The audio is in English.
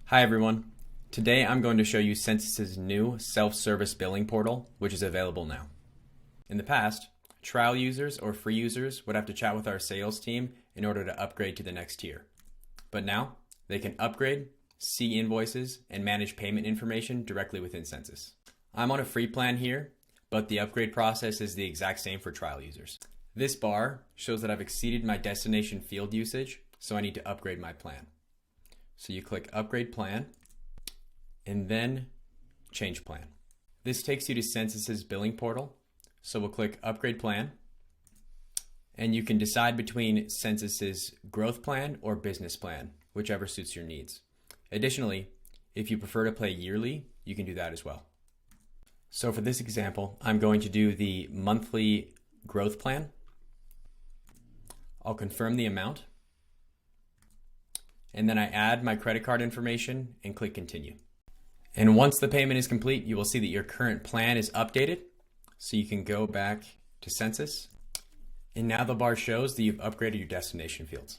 Hi everyone. Today I'm going to show you Census's new self-service billing portal, which is available now. In the past, trial users or free users would have to chat with our sales team in order to upgrade to the next tier. But now, they can upgrade, see invoices, and manage payment information directly within Census. I'm on a free plan here, but the upgrade process is the exact same for trial users. This bar shows that I've exceeded my destination field usage, so I need to upgrade my plan. So you click Upgrade Plan, and then Change Plan. This takes you to Census's billing portal, so we'll click Upgrade Plan, and you can decide between Census's Growth Plan or Business Plan, whichever suits your needs. Additionally, if you prefer to pay yearly, you can do that as well. So for this example, I'm going to do the monthly growth plan. I'll confirm the amount, and then I add my credit card information and click Continue. And once the payment is complete, you will see that your current plan is updated. So you can go back to Census, and now the bar shows that you've upgraded your destination fields.